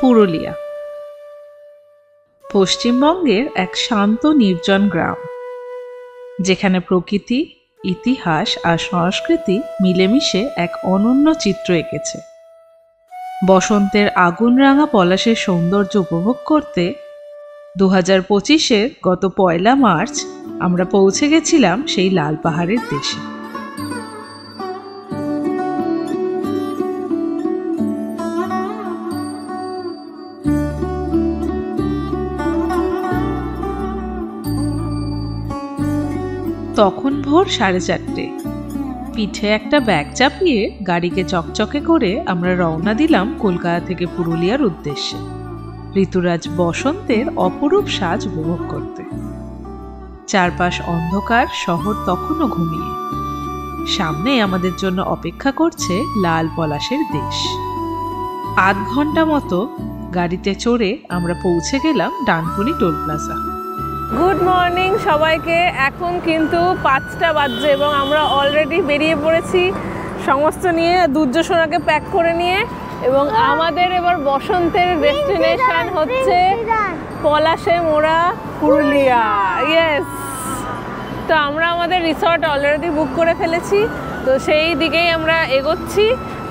পুরুলিয়া পশ্চিমবঙ্গের এক শান্ত নির্জন গ্রাম, যেখানে প্রকৃতি, ইতিহাস আর সংস্কৃতি মিলেমিশে এক অনন্য চিত্র এঁকেছে। বসন্তের আগুনরাঙা পলাশের সৌন্দর্য উপভোগ করতে 2025-এর গত 1 মার্চ আমরা পৌঁছে গেছিলাম সেই লাল পাহাড়ের দেশে। তখন ভোর 4:30। পিঠে একটা ব্যাগ চাপিয়ে গাড়িকে চকচকে করে আমরা রওনা দিলাম কলকাতা থেকে পুরুলিয়ার উদ্দেশ্যে, ঋতুরাজ বসন্তের অপরূপ সাজ উপভোগ করতে। চারপাশ অন্ধকার, শহর তখনও ঘুমিয়ে। সামনে আমাদের জন্য অপেক্ষা করছে লাল পলাশের দেশ। আধ ঘন্টা মতো গাড়িতে চড়ে আমরা পৌঁছে গেলাম Dankuni toll plaza. Good morning সবাইকে। এখন কিন্তু 5টা বাজছে এবং আমরা অলরেডি বেরিয়ে পড়েছি সমস্ত নিয়ে, দুর্যোসনাকে প্যাক করে নিয়ে। এবং আমাদের এবার বসন্তের ডেস্টিনেশন হচ্ছে পলাশে মোড়া পুরুলিয়া। ইয়েস, তো আমরা আমাদের রিসর্ট অলরেডি বুক করে ফেলেছি, তো সেই দিকেই আমরা এগোচ্ছি।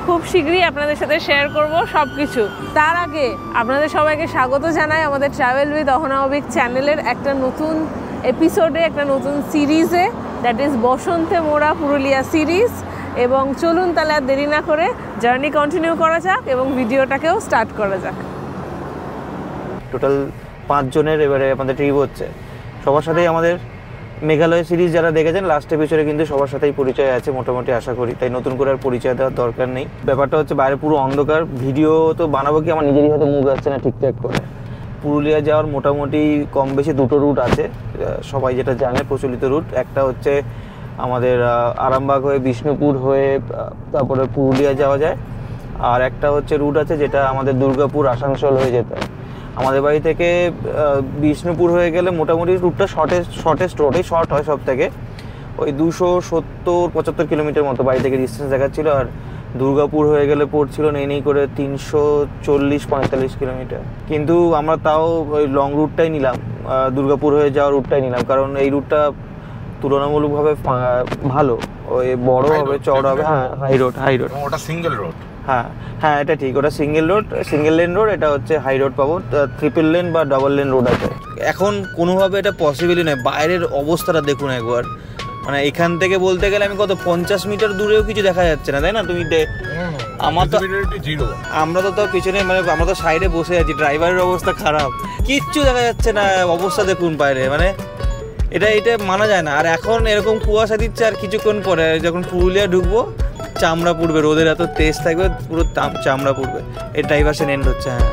খুব শীঘ্রই আপনাদের সাথে শেয়ার করব সব কিছু। তার আগে আপনাদের সবাইকে স্বাগত জানাই আমাদের ট্রাভেল উইথ অহনাবিক চ্যানেলের একটা নতুন এপিসোডে, একটা নতুন সিরিজে, দ্যাট ইজ বসন্তে মোড়া পুরুলিয়া সিরিজ। এবং চলুন তাহলে আর দেরি না করে জার্নি কন্টিনিউ করা যাক এবং ভিডিওটাকেও স্টার্ট করা যাক। টোটাল 5 জনের এবারে আমাদের ট্রিপ হচ্ছে। সবার সাথেই আমাদের মেঘালয় সিরিজ যারা দেখেছেন লাস্ট এপিসোডে কিন্তু সবার সাথেই পরিচয় আছে মোটামুটি, আশা করি, তাই নতুন করে আর পরিচয় দেওয়ার দরকার নেই। ব্যাপারটা হচ্ছে বাইরে পুরো অন্ধকার, ভিডিও তো বানাবো কি আমার নিজেরই হয়তো মুখ আসছে না ঠিকঠাক করে। পুরুলিয়া যাওয়ার মোটামুটি কম বেশি 2টো রুট আছে, সবাই যেটা জানে প্রচলিত রুট। একটা হচ্ছে আমাদের আরামবাগ হয়ে বিষ্ণুপুর হয়ে তারপরে পুরুলিয়া যাওয়া যায়, আর একটা হচ্ছে রুট আছে যেটা আমাদের দুর্গাপুর আসানসোল হয়ে যেতে হয়। আমাদের বাড়ি থেকে বিষ্ণুপুর হয়ে গেলে মোটামুটি রুটটা শর্টেস্ট রোডেই শর্ট হয় সব থেকে, ওই 270-75 কিলোমিটার মতো বাড়ি থেকে ডিস্টেন্স দেখাচ্ছিল। আর দুর্গাপুর হয়ে গেলে পড়ছিল নেই করে 340-45 কিলোমিটার। কিন্তু আমরা তাও ওই লং রুটটাই নিলাম, দুর্গাপুর হয়ে যাওয়ার রুটটাই নিলাম, কারণ এই রুটটা তুলনামূলকভাবে ভালো, ওই বড় হবে, চওড়া হবে। হ্যাঁ, হাই রোড, ওটা সিঙ্গেল রোড। হ্যাঁ এটা ঠিক, ওটা সিঙ্গেল লেন রোড। এটা হচ্ছে হাই রোড পাবো, ট্রিপল লেন বা ডাবল লেন রোড আছে। এখন কোনোভাবে এটা পসিবলই নয়। বাইরের অবস্থাটা দেখুন একবার, মানে এখান থেকে বলতে গেলে আমি কত 50 মিটার দূরেও কিছু দেখা যাচ্ছে না, তাই না? তুমি আমার তো আমরা তো পিছনে, মানে আমরা তো সাইডে বসে আছি, ড্রাইভারের অবস্থা খারাপ, কিচ্ছু দেখা যাচ্ছে না। অবস্থা দেখুন বাইরে, মানে এটা মানা যায় না। আর এখন এরকম কুয়াশা দিচ্ছে, আর কিছুক্ষণ পরে যখন পুরুলিয়া ঢুকবো চামড়া পুড়বে, রোদের এত তেজ থাকবে, পুরো চামড়া পুড়বে। এই ডাইভার্সন এন্ড হচ্ছে। হ্যাঁ,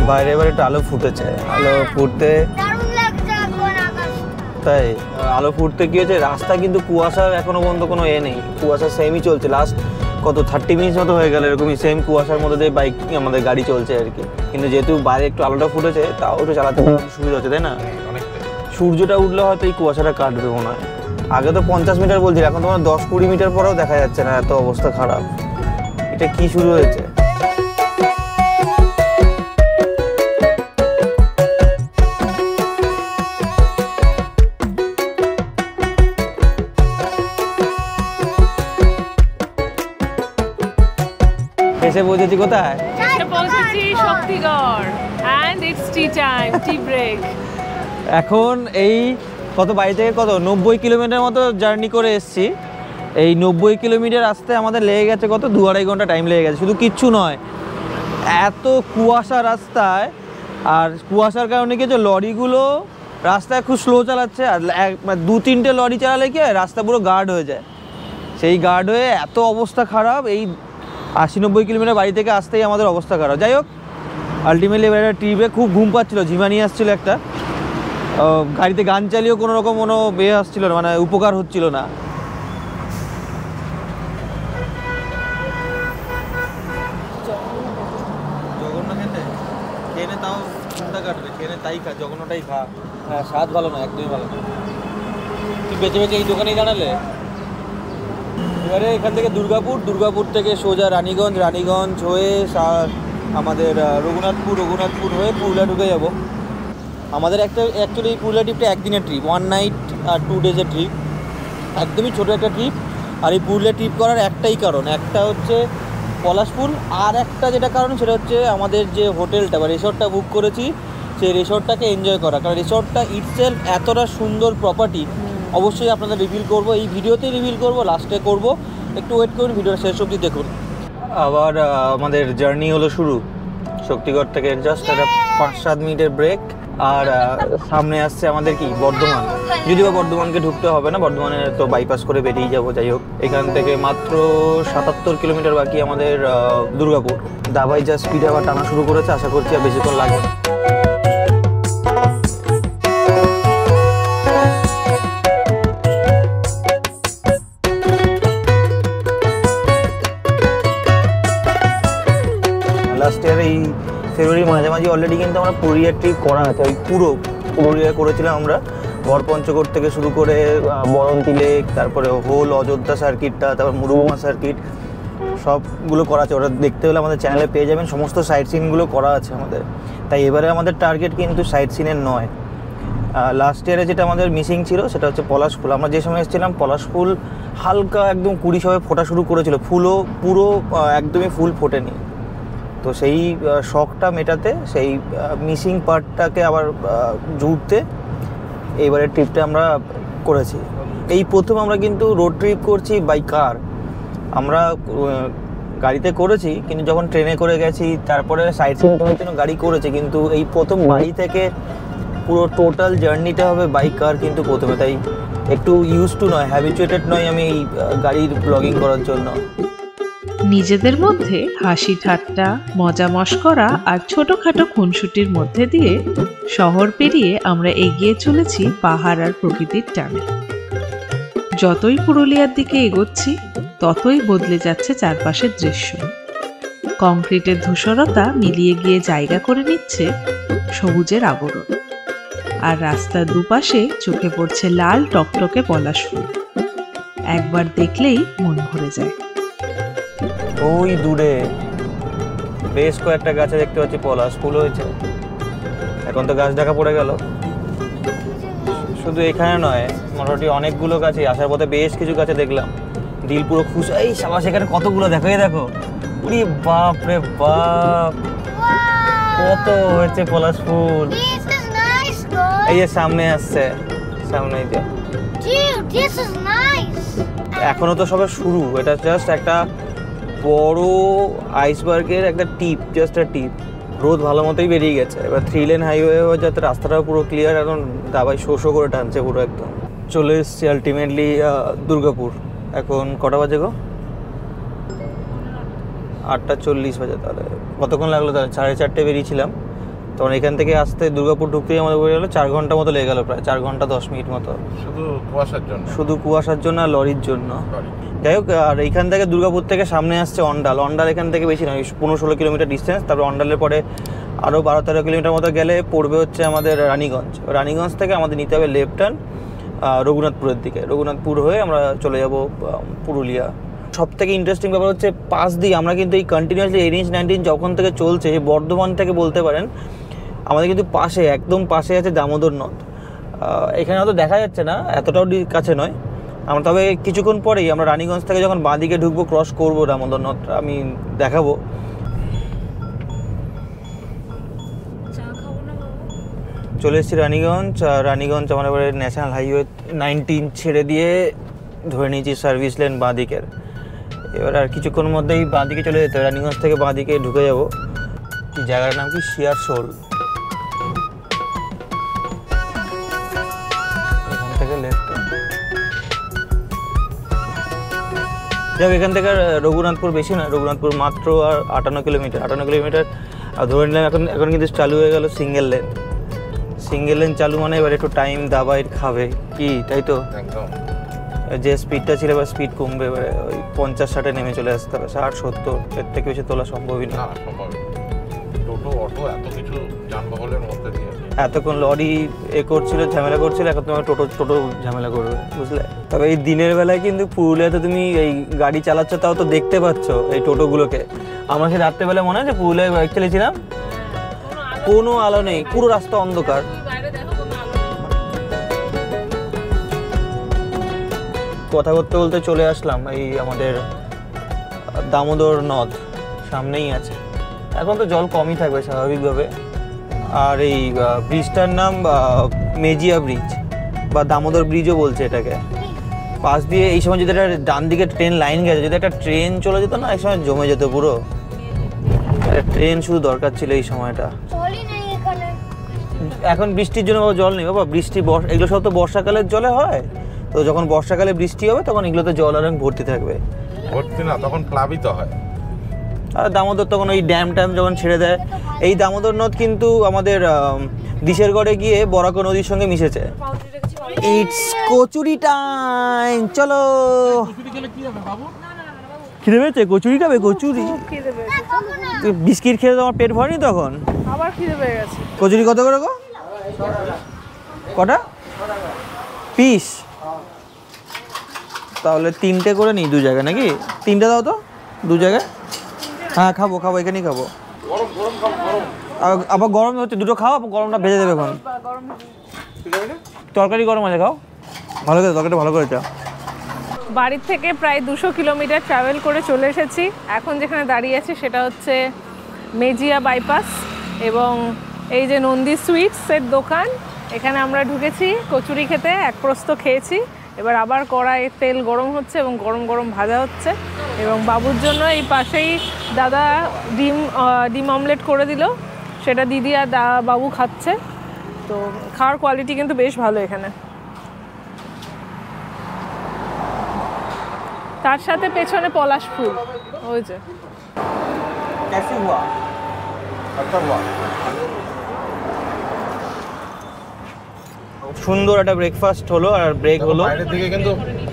বাইরে এবার একটু আলো ফুটেছে, আলো ফুটতে তাই আলো ফুটতে কি হয়েছে, রাস্তা কিন্তু কুয়াশার এখনো পর্যন্ত কোনো নেই, কুয়াশা সেমই চলছে। লাস্ট কত 30 মিনিট মতো হয়ে গেল এরকমই সেম কুয়াশার মধ্যে দিয়ে আমাদের গাড়ি চলছে আর কি। কিন্তু যেহেতু বাইরে একটু আলোটা ফুটেছে, তাও একটু চালাতে সুবিধা হচ্ছে, তাই না? সূর্যটা উঠলে হয়তো এই কুয়াশাটা কাটবে মনে হয়। আগে তো 50 মিটার বলছিল, এখন তোমার 10-20 মিটার পরেও দেখা যাচ্ছে না, এত অবস্থা খারাপ। এটা কি শুরু হয়েছে? এসে পৌঁছেছি কোথায়? এসে পৌঁছেছি Shaktigarh, and it's tea time, tea break। এখন এই কত বাড়ি থেকে 90 কিলোমিটার মতো জার্নি করে এসেছি। এই 90 কিলোমিটার আসতে আমাদের লেগে গেছে 2-2.5 ঘন্টা টাইম লেগে গেছে। শুধু কিচ্ছু নয়, এত কুয়াশা রাস্তায়, আর কুয়াশার কারণে কি হচ্ছে, লরিগুলো রাস্তায় খুব স্লো চালাচ্ছে। আর 2-3টে লরি চালালে কি হয়, রাস্তা পুরো গার্ড হয়ে যায়। সেই গার্ড হয়ে এত অবস্থা খারাপ, এই 80-90 কিলোমিটার বাড়ি থেকে আসতেই আমাদের অবস্থা খারাপ। যাই হোক, আলটিমেটলি এবার একটা ট্রিপে খুব ঘুম পাচ্ছিলো, ঝিমানি আসছিলো একটা, গাড়িতে গান চালিয়েও কোনো রকম কোনো আসছিল না, মানে উপকার হচ্ছিল না। জগন্নাথ তাও মাথা কাটবে, ট্রেনে তাই খা, যখন ওটাই খা, স্বাদ ভালো না, একদমই ভালো না। তুই বেঁচে বেঁচে এই দোকানেই দাঁড়ালে। এবারে এখান থেকে দুর্গাপুর থেকে সোজা রানীগঞ্জ হয়ে আমাদের রঘুনাথপুর হয়ে পুরুলিয়া ঢুকে যাব। আমাদের অ্যাকচুয়ালি এই পুরুলিয়া ট্রিপটা একদিনের ট্রিপ, 1 নাইট আর 2 ডেজের ট্রিপ, একদমই ছোটো একটা ট্রিপ। আর এই পুরুলিয়া ট্রিপ করার একটাই কারণ, একটা হচ্ছে পলাশপুর, আর একটা যেটা কারণ সেটা হচ্ছে আমাদের যে হোটেলটা বা রিসর্টটা বুক করেছি সেই রিসর্টটাকে এনজয় করা। কারণ রিসর্টটা ইটসেলফ এতটা সুন্দর প্রপার্টি, অবশ্যই আপনাদের রিভিল করব, এই ভিডিওতেই রিভিল করব, লাস্টে করব, একটু ওয়েট করুন, ভিডিওটা শেষ অবধি দেখুন। আবার আমাদের জার্নি হলো শুরু শক্তিগড় থেকে, জাস্ট একটা 5-7 মিনিটের ব্রেক। আর সামনে আসছে আমাদের কি বর্ধমান, যদিও বর্ধমানকে ঢুকতে হবে না, বর্ধমানে তো বাইপাস করে বেরিয়ে যাবো। যাই হোক, এখান থেকে মাত্র 77 কিলোমিটার বাকি আমাদের দুর্গাপুর। দাবাই যা স্পিড আবার টানা শুরু করেছে, আশা করছি আর বেশিক্ষণ লাগবে না। লাস্ট ইয়ার এই ফেব্রুয়ারির মাঝামাঝি অলরেডি কিন্তু আমরা পুরুলিয়া ট্রিপ করা আছে, ওই পুরুলিয়া করেছিলাম আমরা। গড়পঞ্চকোট থেকে শুরু করে বরন্তি লেক, তারপরে হোল অযোধ্যা সার্কিটটা, তারপর মুরুগুমা সার্কিট, সবগুলো করা আছে। ওটা দেখতে হলে আমাদের চ্যানেলে পেয়ে যাবেন, সমস্ত সাইট সিনগুলো করা আছে আমাদের। তাই এবারে আমাদের টার্গেট কিন্তু সাইট সিনের নয়। লাস্ট ইয়ারে যেটা আমাদের মিসিং ছিল সেটা হচ্ছে পলাশফুল। আমরা যে সময় এসেছিলাম পলাশফুল হালকা একদম 20 সবে ফোটা শুরু করেছিল, ফুলও পুরো একদমই ফুল ফোটেনি। তো সেই শখটা মেটাতে, সেই মিসিং পার্টটাকে আবার জুড়তে এইবারের ট্রিপটা আমরা করেছি। এই প্রথম আমরা কিন্তু রোড ট্রিপ করছি বাই কার। আমরা গাড়িতে করেছি, কিন্তু যখন ট্রেনে করে গেছি, তারপরে সাইট সিন করার জন্য গাড়ি করেছি, কিন্তু এই প্রথম বাড়ি থেকে পুরো টোটাল জার্নিটা হবে বাই কার কিন্তু প্রথমে। তাই একটু ইউজ টু নয়, হ্যাবিচুয়েটেড নয় আমি এই গাড়ির ব্লগিং করার জন্য। নিজেদের মধ্যে হাসি ঠাট্টা, মজা মশকরা আর ছোটখাটো খুনসুটির মধ্যে দিয়ে শহর পেরিয়ে আমরা এগিয়ে চলেছি পাহাড় আর প্রকৃতির টানে। যতই পুরুলিয়ার দিকে এগোচ্ছি ততই বদলে যাচ্ছে চারপাশের দৃশ্য। কংক্রিটের ধূসরতা মিলিয়ে গিয়ে জায়গা করে নিচ্ছে সবুজের আবরণ, আর রাস্তার দুপাশে চোখে পড়ছে লাল টকটকে পলাশ ফুল। একবার দেখলেই মন ভরে যায়। ওই দূরে বেশ কয়েকটা গাছে দেখতে পাচ্ছি পলাশ ফুল হয়েছে, এখন তো গাছ ঢাকা পড়ে গেল। শুধু এখানে নয়, মোটামুটি অনেকগুলো গাছে, আসার পথে বেশ কিছু গাছে দেখলাম, দিল পুরো খুশি। এই সাবাস, এখানে কতগুলো দেখো, এই দেখো, উরি বাপ রে বাপ, কত হয়েছে পলাশ ফুল। এই যে সামনে আসছে, সামনেই তো। এখনো তো সবে শুরু, এটা জাস্ট একটা বড় আইসবার্গের একটা টিপ, জাস্ট একটা টিপ। রোদ ভালো মতোই বেরিয়ে গেছে, এবার 3 লেন হাইওয়ে হয়ে যাতে রাস্তাটাও পুরো ক্লিয়ার। এখন দাবাই শো করে টানছে পুরো একদম। চলে এসছি আলটিমেটলি দুর্গাপুর। এখন কটা বাজে গো? 8:40 বাজে। তাহলে কতক্ষণ লাগলো? তাহলে 4:30 বেরিয়েছিলাম, তখন এখান থেকে আসতে দুর্গাপুর ঢুকতেই আমাদের বলে গেলো 4 ঘন্টা মতো লেগে গেলো, প্রায় 4 ঘন্টা 10 মিনিট মতো, শুধু কুয়াশার জন্য আর লরির জন্য। যাই হোক, আর এইখান থেকে দুর্গাপুর থেকে সামনে আসছে অন্ডাল। এখান থেকে বেশি নয়, 15-16 কিলোমিটার ডিস্টেন্স। তারপর অন্ডালের পরে আরও 12-13 কিলোমিটার মতো গেলে পড়বে হচ্ছে আমাদের রানীগঞ্জ থেকে আমাদের নিতে হবে লেফট টার্ন রঘুনাথপুরের দিকে। রঘুনাথপুর হয়ে আমরা চলে যাব পুরুলিয়া। সব থেকে ইন্টারেস্টিং ব্যাপার হচ্ছে পাশ দিয়ে আমরা কিন্তু এই কন্টিনিউয়াসলি NH-19 যখন থেকে চলছে, বর্ধমান থেকে বলতে পারেন, আমাদের কিন্তু পাশে, একদম পাশে আছে দামোদর নদ। এখানে হয়তো দেখা যাচ্ছে না, এতটাও কাছে নয় আমরা, তবে কিছুক্ষণ পরেই আমরা রানীগঞ্জ থেকে যখন বাঁ দিকে ঢুকবো, ক্রস করবো দামোদর নদ, আমি দেখাবো। চলে এসেছি রানীগঞ্জ আমার এবারে ন্যাশনাল হাইওয়ে 19 ছেড়ে দিয়ে ধরে নিয়েছি সার্ভিস লেন বাঁ দিকের। এবার আর কিছুক্ষণ মধ্যেই বাঁ দিকে চলে যেতে হবে, রানীগঞ্জ থেকে বাঁ দিকে ঢুকে যাবো। কি জায়গার নাম কি? শিয়ারশোল। এখান থেকে লেফট। যাক, এখান থেকে রঘুনাথপুর বেশি না, রঘুনাথপুর মাত্র আর 58 কিলোমিটার। আর ধরে নিলাম এখন কিন্তু চালু হয়ে গেল সিঙ্গেল লেন চালু, মানে এবার একটু টাইম দাবাইয়ের খাবে কি, তাই তো? একদম। যে স্পিডটা ছিল এবার স্পিড কমবে, এবারে ওই 50-60-এ নেমে চলে আসতে হবে, 60-70, এর থেকে বেশি তোলা সম্ভবই না। টোটো অটো এত কিছু যানবাহনের মধ্যে দিয়ে এতক্ষণ লরি করছিল, ঝামেলা করছিল, এখন তোমার টোটো টোটো ঝামেলা করবে, বুঝলে? তবে এই দিনের বেলায় কিন্তু পুরুলিয়াতে তুমি এই গাড়ি চালাচ্ছ, তাও তো দেখতে পাচ্ছ এই টোটোগুলোকে। আমরা সেই রাত্রেবেলা মনে হয় যে পুরুলিয়ায় বাইক চালিয়েছিলাম, কোনো আলো নেই, পুরো রাস্তা অন্ধকার। কথা বলতে বলতে চলে আসলাম এই আমাদের দামোদর নদ, সামনেই আছে। এখন তো জল কমই থাকবে স্বাভাবিকভাবে। আর এই ব্রিজটার নাম মেজিয়া ব্রিজ বা দামোদর ব্রিজও বলছে এটাকে। পাশ দিয়ে এই সময় যদি একটা ডান দিকে ট্রেন লাইন গেছে, যদি একটা ট্রেন চলে যেত না, এই সময় জমে যেত পুরো। ট্রেন শুধু দরকার ছিল এই সময়টা। এখন বৃষ্টির জন্য বাবা জল নেই বাবা, বৃষ্টি এগুলো সব তো বর্ষাকালের জলে হয়, তো যখন বর্ষাকালে বৃষ্টি হবে তখন এগুলোতে জল আর ভর্তি থাকবে। ভর্তি না, তখন প্লাবিত হয়। আর দামোদর তখন ওই ড্যাম যখন ছেড়ে দেয়। এই দামোদর নদ কিন্তু আমাদের দিশেরগড়ে গিয়ে বরাক নদীর সঙ্গে মিশেছে। ইটস কচুরি টাইম, চলো। খিদে পেয়েছে? কচুরি খাবে? কচুরি বিস্কিট খেয়ে তোমার পেট ভরেনি তখন? আবার খিদে পেয়ে গেছে। কচুরি কত করে গো? কটা পিস? তাহলে 3টে করে নিই, 2 জায়গায় নাকি? 3টে দাও তো 2 জায়গায়। হ্যাঁ খাবো, এখানেই খাবো। আবার গরম হচ্ছে, 2টো খাও, গরমটা ভেজে দেবে এখন। তরকারি গরম আছে, খাও। ভালো করে তরকারিটা ভালো করে চাও। বাড়ির থেকে প্রায় 200 কিলোমিটার ট্রাভেল করে চলে এসেছি। এখন যেখানে দাঁড়িয়ে আছি সেটা হচ্ছে মেজিয়া বাইপাস, এবং এই যে নন্দী সুইটসের দোকান, এখানে আমরা ঢুকেছি কচুরি খেতে। এক প্রস্ত খেয়েছি, এবার আবার কড়াইয়ে তেল গরম হচ্ছে এবং গরম গরম ভাজা হচ্ছে। এবং বাবুর জন্য এই পাশেই দাদা ডিম অমলেট করে দিল, সেটা দিদি আর বাবু খাচ্ছে। তো খাওয়ার কোয়ালিটি কিন্তু বেশ ভালো এখানে। তার সাথে পেছনে পলাশ ফুল, ওই যে। সুন্দর একটা ব্রেকফাস্ট হলো আর ব্রেক হলো। বাইরের দিকে কিন্তু,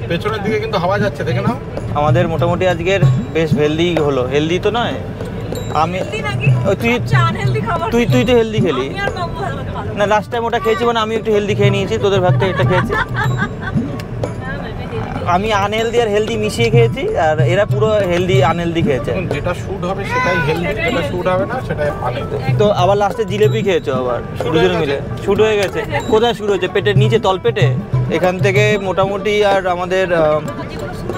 পেছনের দিকে কিন্তু হাওয়া যাচ্ছে, দেখে নাও। আমাদের মোটামুটি আজকের বেশ হেলদি হলো। হেলদি তো নয়, আমি তুই তো হেলদি খেলি না। লাস্ট টাইম ওটা খেয়েছি, মানে আমি একটু হেলদি খেয়ে নিয়েছি, তোদের ভাগ থেকে এটা খেয়েছি। আমি আনহেলদি আর হেলদি মিশিয়ে খেয়েছি, আর এরা পুরো হেলদি আনহেলদি খেয়েছে। যেটা শুট হবে সেটাই হেলদি, যেটা শুট হবে না সেটাই আনহেলদি। তো আবার লাস্টে জিলেপি খেয়েছো আবার দুজনে মিলে? শুট হয়ে গেছে? কোথায় শুরু হয়েছে? পেটের নিচে, তলপেটে। এখান থেকে মোটামুটি আর আমাদের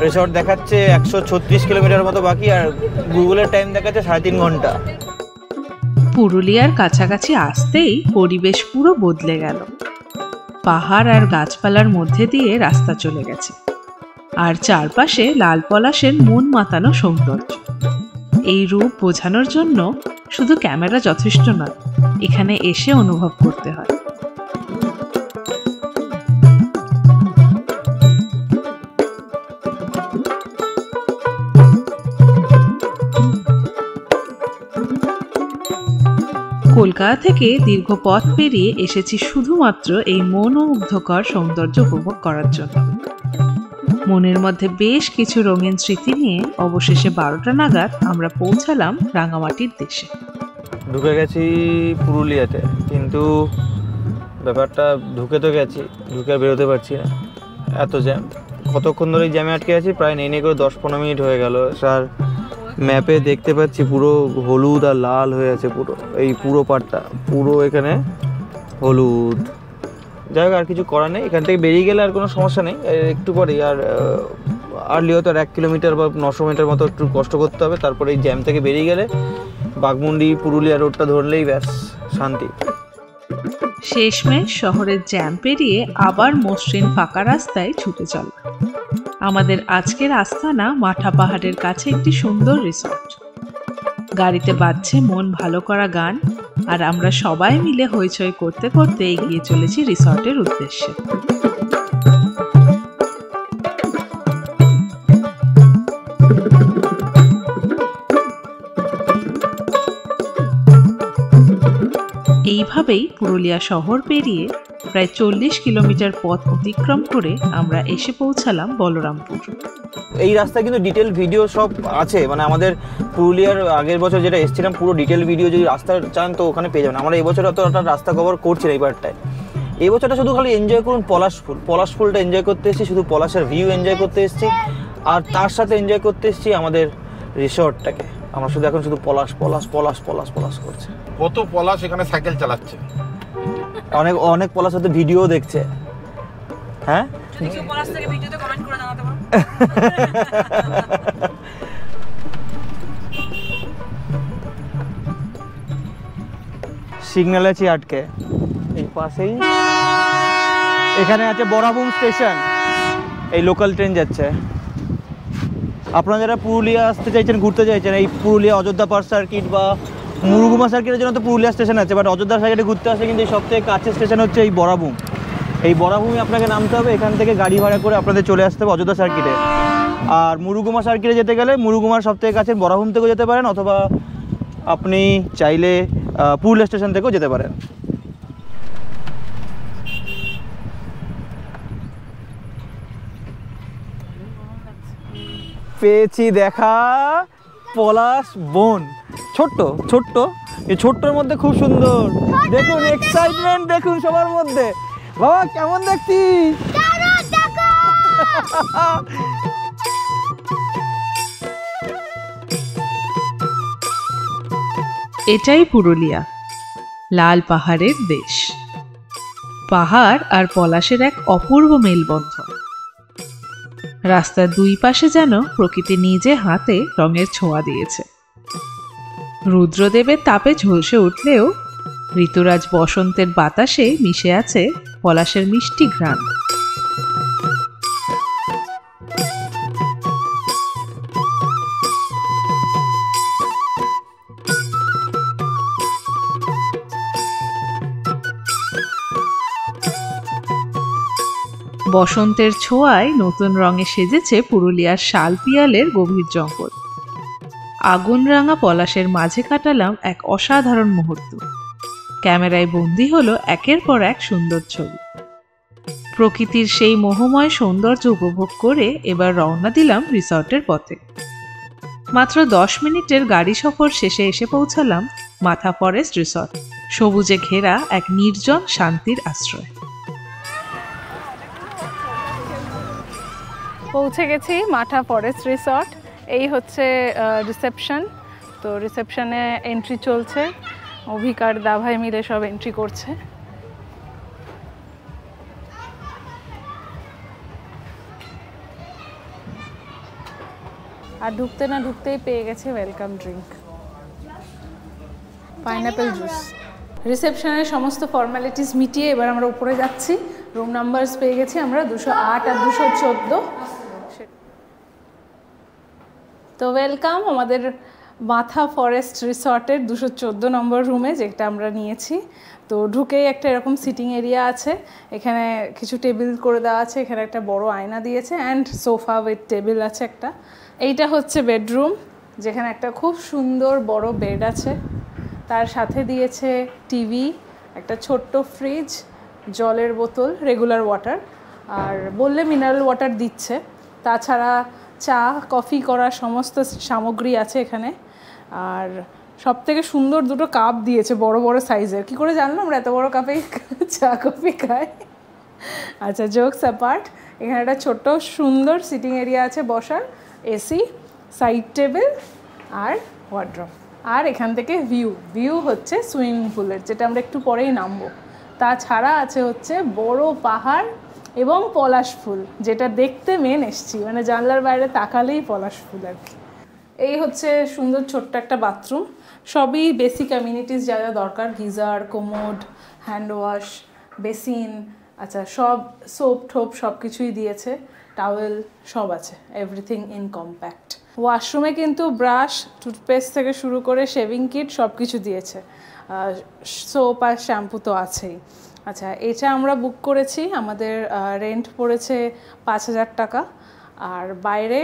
রিসর্ট দেখাচ্ছে 136 কিলোমিটার মতো বাকি, আর গুগলের টাইম দেখাচ্ছে 3.5 ঘন্টা। পুরুলিয়ার কাছাকাছি আসতেই পরিবেশ পুরো বদলে গেল। পাহাড় আর গাছপালার মধ্যে দিয়ে রাস্তা চলে গেছে, আর চারপাশে লাল পলাশের মন মাতানো সৌন্দর্য। এই রূপ বোঝানোর জন্য শুধু ক্যামেরা যথেষ্ট নয়, এখানে এসে অনুভব করতে হয়। কলকাতা থেকে দীর্ঘ পথ পেরিয়ে এসেছি শুধুমাত্র এই মনোমুগ্ধকর সৌন্দর্য উপভোগ করার জন্য। মনের মধ্যে বেশ কিছু রঙিন স্মৃতি নিয়ে অবশেষে 12টা নাগাদ আমরা পৌঁছালাম রাঙামাটির দেশে। ঢুকে গেছি পুরুলিয়াতে, কিন্তু ব্যাপারটা ঢুকে তো গেছি, ঢুকে আর বেরোতে পারছি না, এত জ্যাম। কতক্ষণ ধরে জ্যামে আটকে আছি, প্রায় নেই করে 10-15 মিনিট হয়ে গেল। স্যার ম্যাপে দেখতে পাচ্ছি পুরো হলুদ আর লাল হয়ে আছে, পুরো এই পুরো পাটটা পুরো এখানে হলুদ। যাই হোক, আর কিছু করার নেই, এখান থেকে বেরিয়ে গেলে আর কোনো সমস্যা নেই। একটু পরেই আর্লি হয়তো 1 কিলোমিটার বা 900 মিটার মতো একটু কষ্ট করতে হবে, তারপরে এই জ্যাম থেকে বেরিয়ে গেলে বাঘমুন্ডি পুরুলিয়া রোডটা ধরলেই ব্যাস শান্তি। শেষমেশ শহরের জ্যাম পেরিয়ে আবার মসৃণ ফাঁকা রাস্তায় ছুটে চল। আমাদের আজকের আস্তানা মাঠা পাহাড়ের কাছে একটি সুন্দর রিসর্ট। গাড়িতে বাজছে মন ভালো করা গান, আর আমরা সবাই মিলে হইচই করতে করতে এগিয়ে চলেছি রিসর্টের উদ্দেশ্যে। এইভাবেই পুরুলিয়া শহর পেরিয়ে প্রায় 40 কিলোমিটার পথ অতিক্রম করে আমরা এসে পৌঁছালাম বলরামপুর। এই রাস্তায় কিন্তু ডিটেল ভিডিও সব আছে, মানে আমাদের পুরুলিয়ার আগের বছর যেটা এসেছিলাম পুরো ডিটেল ভিডিও যদি রাস্তা চান তো ওখানে পেয়ে যাবেন। আমরা এই বছর অত একটা রাস্তা কভার করছি না এইবারটায়। এই বছরটা শুধু খালি এনজয় করুন পলাশ ফুলটা এনজয় করতে এসেছি, শুধু পলাশের ভিউ এনজয় করতে এসেছি, আর তার সাথে এনজয় করতে এসেছি আমাদের রিসর্টটাকে। আমরা শুধু এখন শুধু পলাশ পলাশ পলাশ পলাশ পলাশ করছে। কত পলাশ এখানে সাইকেল চালাচ্ছে, অনেক অনেক পলাশ হয়তো ভিডিও দেখছে। হ্যাঁ সিগন্যাল আছে আটকে, এই পাশেই এখানে আছে বরাবুম স্টেশন, এই লোকাল ট্রেন যাচ্ছে। আপনারা যারা পুরুলিয়া আসতে চাইছেন, ঘুরতে চাইছেন, এই পুরুলিয়া অযোধ্যা পার্ক সার্কিট বা মুরুগুমা সার্কিটের জন্য তো পুরুলিয়া স্টেশন আছে, বাট অযোধ্যা সার্কিটে ঘুরতে আসলে কিন্তু সব থেকে কাছের স্টেশন হচ্ছে এই বরাবুম। এই বরাবুমে আপনাকে নামতে হবে, এখান থেকে গাড়ি ভাড়া করে আপনাদের চলে আসতে হবে অযোধ্যা সার্কিটে। আর মুরুগুমা সার্কিটে যেতে গেলে মুরুগুমার সব থেকে কাছে বরাবুম থেকেও যেতে পারেন, অথবা আপনি চাইলে পুরুলিয়া স্টেশন থেকেও যেতে পারেন। পেয়েছি দেখা পলাশ বন, ছোট্ট ছোট্ট, এই ছোট্টর মধ্যে খুব সুন্দর। দেখুন এক্সাইটমেন্ট দেখুন সবার মধ্যে। বাবা কেমন দেখছি? এটাই পুরুলিয়া, লাল পাহাড়ের দেশ। পাহাড় আর পলাশের এক অপূর্ব মেলবন্ধন। রাস্তার দুই পাশে যেন প্রকৃতি নিজে হাতে রঙের ছোঁয়া দিয়েছে। রুদ্রদেবের তাপে ঝলসে উঠলেও ঋতুরাজ বসন্তের বাতাসে মিশে আছে পলাশের মিষ্টি ঘ্রাণ। বসন্তের ছোঁয়ায় নতুন রঙে সেজেছে পুরুলিয়ার শাল পিয়ালের গভীর জঙ্গল। আগুন রাঙা পলাশের মাঝে কাটালাম এক অসাধারণ মুহূর্ত। ক্যামেরায় বন্দী হলো একের পর এক সুন্দর ছবি। প্রকৃতির সেই মোহময় সৌন্দর্য উপভোগ করে এবার রওনা দিলাম রিসর্টের পথে। মাত্র 10 মিনিটের গাড়ি সফর শেষে এসে পৌঁছালাম মাথা ফরেস্ট রিসর্ট, সবুজে ঘেরা এক নির্জন শান্তির আশ্রয়। পৌঁছে গেছি মাঠা ফরেস্ট রিসর্ট। এই হচ্ছে রিসেপশন। তো রিসেপশনে এন্ট্রি চলছে, অভিকার দাভাই মিলে সব এন্ট্রি করছে। আর ঢুকতে না ঢুকতেই পেয়ে গেছে ওয়েলকাম ড্রিঙ্ক, পাইনাপেল জুস। রিসেপশনের সমস্ত ফর্মালিটিস মিটিয়ে এবার আমরা উপরে যাচ্ছি। রুম নাম্বারস পেয়ে গেছি আমরা 208 আর 214। তো ওয়েলকাম আমাদের মাথা ফরেস্ট রিসর্টের 214 নম্বর রুমে, যেটা আমরা নিয়েছি। তো ঢুকেই একটা এরকম সিটিং এরিয়া আছে, এখানে কিছু টেবিল করে দেওয়া আছে, এখানে একটা বড় আয়না দিয়েছে অ্যান্ড সোফা উইথ টেবিল আছে একটা। এইটা হচ্ছে বেডরুম, যেখানে একটা খুব সুন্দর বড় বেড আছে, তার সাথে দিয়েছে টিভি, একটা ছোট্ট ফ্রিজ, জলের বোতল, রেগুলার ওয়াটার, আর বললে মিনারেল ওয়াটার দিচ্ছে। তাছাড়া চা কফি করার সমস্ত সামগ্রী আছে এখানে। আর সব থেকে সুন্দর দুটো কাপ দিয়েছে বড় বড় সাইজের। কি করে জানলাম আমরা এত বড় কাপে চা কফি খাই? আচ্ছা, জোকস অ্যাপার্ট, এখানে একটা ছোট্ট সুন্দর সিটিং এরিয়া আছে বসার, এসি, সাইড টেবিল আর ওয়ার্ড্রপ। আর এখান থেকে ভিউ হচ্ছে সুইমিং পুলের, যেটা আমরা একটু পরেই নামবো। তাছাড়া আছে হচ্ছে বড় পাহাড় এবং পলাশ ফুল, যেটা দেখতে মেন এসছি, মানে জানলার বাইরে তাকালেই পলাশ ফুল আর কি। এই হচ্ছে সুন্দর ছোট্ট একটা বাথরুম, সবই বেসিক অ্যামিনিটিস যা যা দরকার, geyser, commode, hand wash, basin, আচ্ছা সব সোপ ঠোপ সব কিছুই দিয়েছে, টাওয়েল সব আছে, এভরিথিং ইন কম্প্যাক্ট। ওয়াশরুমে কিন্তু ব্রাশ, টুথপেস্ট থেকে শুরু করে শেভিং কিট সব কিছু দিয়েছে, সোপ আর শ্যাম্পু তো আছেই। আচ্ছা, এটা আমরা বুক করেছি, আমাদের রেন্ট পড়েছে 5,000 টাকা। আর বাইরে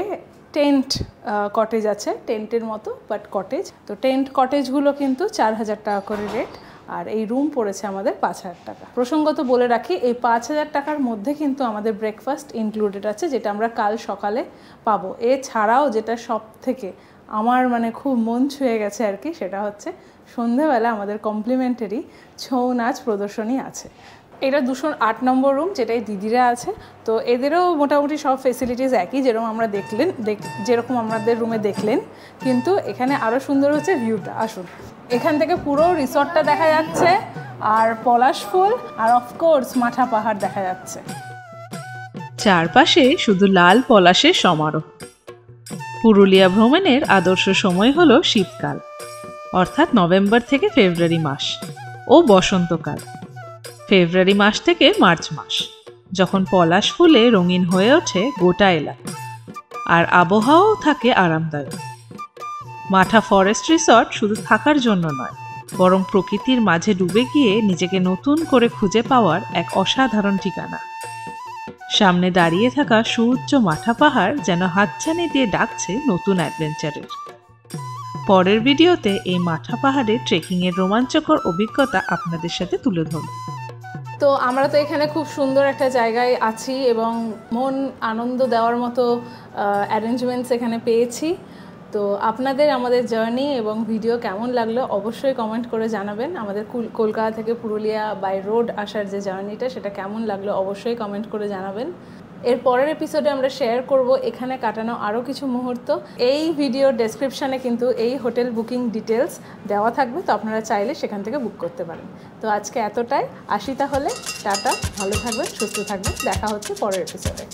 টেন্ট কটেজ আছে, টেন্টের মতো বাট কটেজ। তো টেন্ট কটেজগুলো কিন্তু 4,000 টাকা করে রেট, আর এই রুম পড়েছে আমাদের 5,000 টাকা। প্রসঙ্গত বলে রাখি, এই 5,000 টাকার মধ্যে কিন্তু আমাদের ব্রেকফাস্ট ইনক্লুডেড আছে, যেটা আমরা কাল সকালে পাবো। এছাড়াও যেটা সব থেকে আমার মানে খুব মন ছুঁয়ে গেছে আর কি, সেটা হচ্ছে সন্ধেবেলা আমাদের কমপ্লিমেন্টারি ছৌ নাচ প্রদর্শনী আছে। এটা 208 নম্বর রুম, যেটাই দিদিরা আছে। তো এদেরও মোটামুটি সব ফেসিলিটিস একই, যেরকম আমরা যেরকম আমাদের রুমে দেখলেন, কিন্তু এখানে আরও সুন্দর হচ্ছে ভিউটা। আসুন, এখান থেকে পুরো রিসর্টটা দেখা যাচ্ছে, আর পলাশ ফুল, আর অফকোর্স মাঠা পাহাড় দেখা যাচ্ছে। চারপাশে শুধু লাল পলাশের সমারোহ। পুরুলিয়া ভ্রমণের আদর্শ সময় হলো শীতকাল, অর্থাৎ নভেম্বর থেকে ফেব্রুয়ারি মাস, ও বসন্তকাল, ফেব্রুয়ারি মাস থেকে মার্চ মাস, যখন পলাশ ফুলে রঙিন হয়ে ওঠে গোটা এলাকা, আর আবহাওয়াও থাকে আরামদায়ক। মাঠা ফরেস্ট রিসর্ট শুধু থাকার জন্য নয়, বরং প্রকৃতির মাঝে ডুবে গিয়ে নিজেকে নতুন করে খুঁজে পাওয়ার এক অসাধারণ ঠিকানা। সামনে দাঁড়িয়ে থাকা সুউচ্চ মাঠা পাহাড় যেন হাতছানি দিয়ে ডাকছে নতুন অ্যাডভেঞ্চারের। পরের ভিডিওতে এই মাঠা পাহাড়ে ট্রেকিংয়ের রোমাঞ্চকর অভিজ্ঞতা আপনাদের সাথে তুলে ধরব। তো আমরা তো এখানে খুব সুন্দর একটা জায়গায় আছি এবং মন আনন্দ দেওয়ার মতো অ্যারেঞ্জমেন্টস এখানে পেয়েছি। তো আপনাদের আমাদের জার্নি এবং ভিডিও কেমন লাগলো অবশ্যই কমেন্ট করে জানাবেন। আমাদের কলকাতা থেকে পুরুলিয়া বাই রোড আসার যে জার্নিটা, সেটা কেমন লাগলো অবশ্যই কমেন্ট করে জানাবেন। এর পরের এপিসোডে আমরা শেয়ার করব এখানে কাটানো আরও কিছু মুহূর্ত। এই ভিডিওর ডেসক্রিপশানে কিন্তু এই হোটেল বুকিং ডিটেলস দেওয়া থাকবে, তো আপনারা চাইলে সেখান থেকে বুক করতে পারেন। তো আজকে এতটাই, আসি তাহলে, টাটা, ভালো থাকবেন, সুস্থ থাকবেন, দেখা হচ্ছে পরের এপিসোডে।